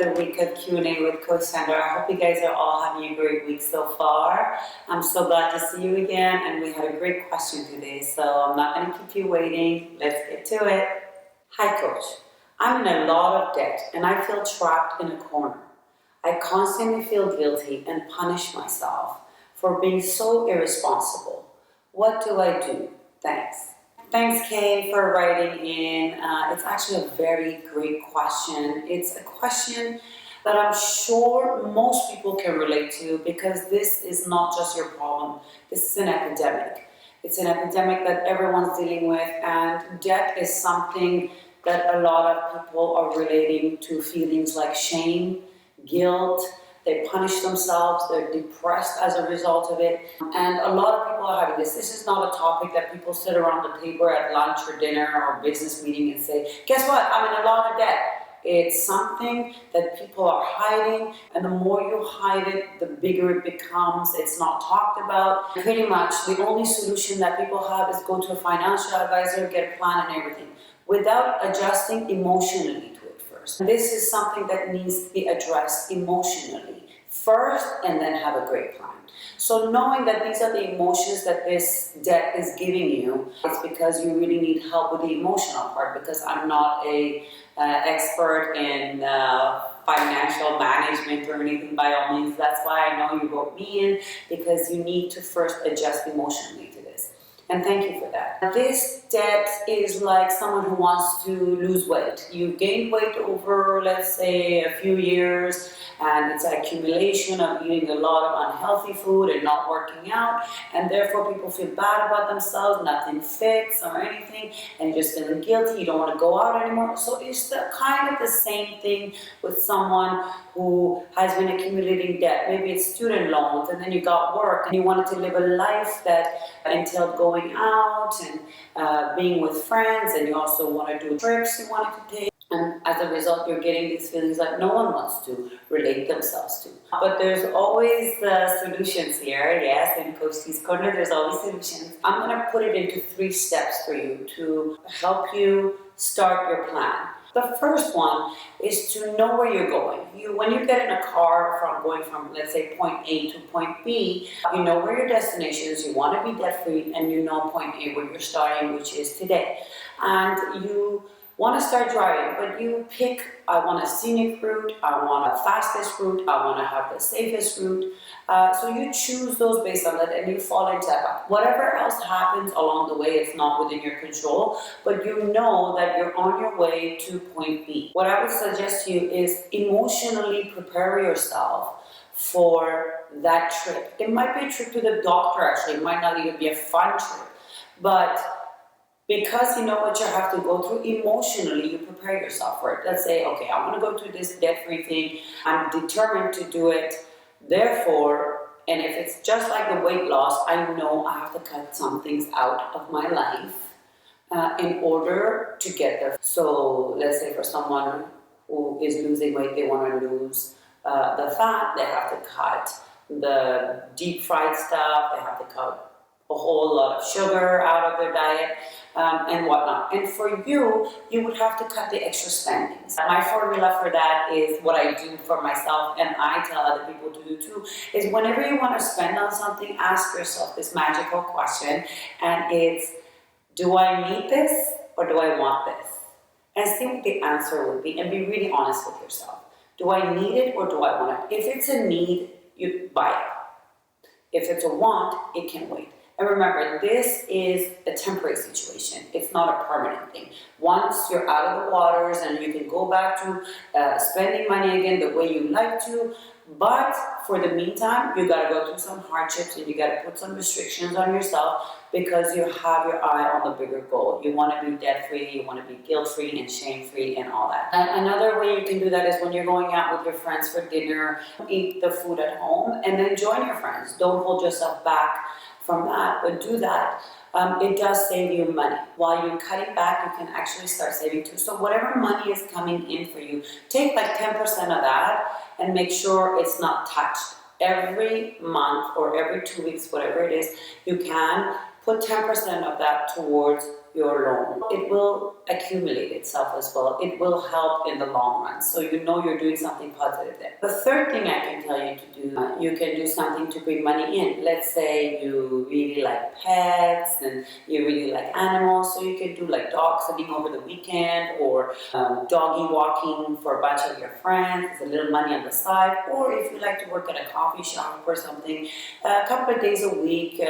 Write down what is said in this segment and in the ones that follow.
another week of Q&A with Coach Tandar. I hope you guys are all having a great week so far. I'm so glad to see you again, and we had a great question today, so I'm not going to keep you waiting. Let's get to it. Hi, Coach. I'm in a lot of debt, and I feel trapped in a corner. I constantly feel guilty and punish myself for being so irresponsible. What do I do? Thanks. Thanks, Kay, for writing in. It's actually a very great question. It's a question that I'm sure most people can relate to because this is not just your problem. This is an epidemic. It's an epidemic that everyone's dealing with, and debt is something that a lot of people are relating to feelings like shame, guilt. They punish themselves, they're depressed as a result of it. And a lot of people are having this. This is not a topic that people sit around the table at lunch or dinner or business meeting and say, guess what, I'm in a lot of debt. It's something that people are hiding, and the more you hide it, the bigger it becomes. It's not talked about. Pretty much the only solution that people have is go to a financial advisor, get a plan and everything, without adjusting emotionally. This is something that needs to be addressed emotionally first and then have a great plan. So knowing that these are the emotions that this debt is giving you, it's because you really need help with the emotional part, because I'm not a expert in financial management or anything by all means. That's why I know you wrote me in, because you need to first adjust emotionally to this. And thank you for that. This debt is like someone who wants to lose weight. You've gained weight over, let's say, a few years, and it's an accumulation of eating a lot of unhealthy food and not working out, and therefore people feel bad about themselves, nothing fits or anything, and you're just feeling guilty, you don't want to go out anymore. So it's kind of the same thing with someone who has been accumulating debt. Maybe it's student loans, and then you got work, and you wanted to live a life that entailed going out and being with friends, and you also want to do trips you wanted to take. And as a result, you're getting these feelings that no one wants to relate themselves to. But there's always solutions here, yes, in Coach T's Corner, there's always solutions. I'm going to put it into 3 steps for you to help you start your plan. The first one is to know where you're going. When you get in a car going from, let's say, point A to point B, you know where your destination is, you want to be debt-free, and you know point A where you're starting, which is today. And you want to start driving, but you pick, I want a scenic route, I want a fastest route, I want to have the safest route. So you choose those based on that, and you fall into that. Whatever else happens along the way, it's not within your control, but you know that you're on your way to point B. What I would suggest to you is emotionally prepare yourself for that trip. It might be a trip to the doctor, actually. It might not even be a fun trip, but because you know what you have to go through emotionally, you prepare yourself for it. Let's say, okay, I want to go through this debt-free thing. I'm determined to do it. Therefore, and if it's just like the weight loss, I know I have to cut some things out of my life in order to get there. So let's say for someone who is losing weight, they want to lose the fat, they have to cut the deep fried stuff, they have to cut a whole lot of sugar out of their diet, and whatnot. And for you, you would have to cut the extra spendings. My formula for that is what I do for myself, and I tell other people to do too, is whenever you want to spend on something, ask yourself this magical question, and it's, do I need this or do I want this? And see what the answer would be, and be really honest with yourself. Do I need it or do I want it? If it's a need, you buy it. If it's a want, it can wait. And remember, this is a temporary situation. It's not a permanent thing. Once you're out of the waters and you can go back to spending money again the way you like to, but for the meantime, you got to go through some hardships and you got to put some restrictions on yourself because you have your eye on the bigger goal. You want to be debt-free, you want to be guilt-free and shame-free and all that. And another way you can do that is when you're going out with your friends for dinner, eat the food at home and then join your friends. Don't hold yourself back from that, but do that. It does save you money. While you're cutting back, you can actually start saving too. So whatever money is coming in for you, take like 10% of that and make sure it's not touched. Every month or every 2 weeks, whatever it is, you can put 10% of that towards your loan. It will accumulate itself as well. It will help in the long run. So you know you're doing something positive there. The third thing I can tell you to do, you can do something to bring money in. Let's say you really like pets and you really like animals, so you can do like dog sitting over the weekend, or doggy walking for a bunch of your friends. It's a little money on the side. Or if you like to work at a coffee shop or something, a couple of days a week,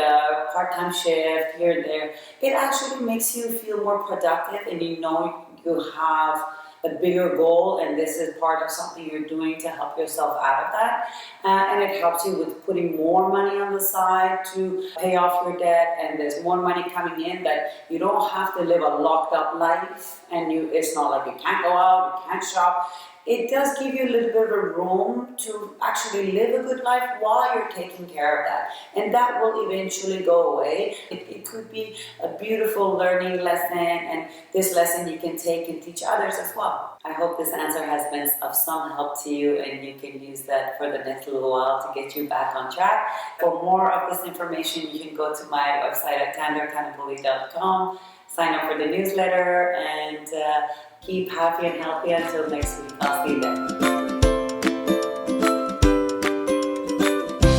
part-time shift here and there, it actually makes you feel more productive, and you know you have a bigger goal, and this is part of something you're doing to help yourself out of that. And it helps you with putting more money on the side to pay off your debt, and there's more money coming in that you don't have to live a locked up life, and it's not like you can't go out, you can't shop. It does give you a little bit of a room to actually live a good life while you're taking care of that. And that will eventually go away. It could be a beautiful learning lesson, and this lesson you can take and teach others as well. I hope this answer has been of some help to you, and you can use that for the next little while to get you back on track. For more of this information, you can go to my website at tandarkanapoli.com, sign up for the newsletter, and keep happy and healthy until next week. I'll see you then.